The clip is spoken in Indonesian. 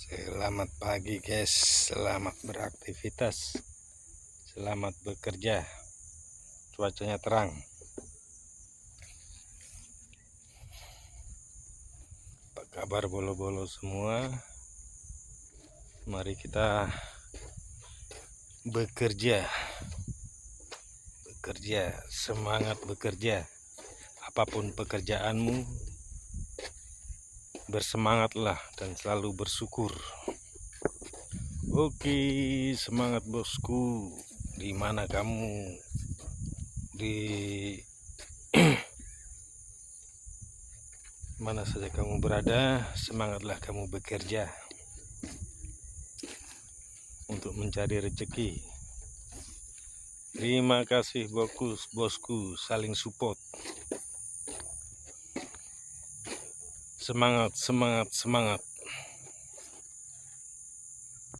Selamat pagi guys, selamat beraktivitas, selamat bekerja. Cuacanya terang. Apa kabar bolo-bolo semua? Mari kita bekerja, semangat bekerja. Apapun pekerjaanmu, bersemangatlah dan selalu bersyukur. Oke, semangat bosku. Di mana kamu? Di mana saja kamu berada, semangatlah kamu bekerja untuk mencari rezeki. Terima kasih bosku, saling support. Semangat, semangat, semangat.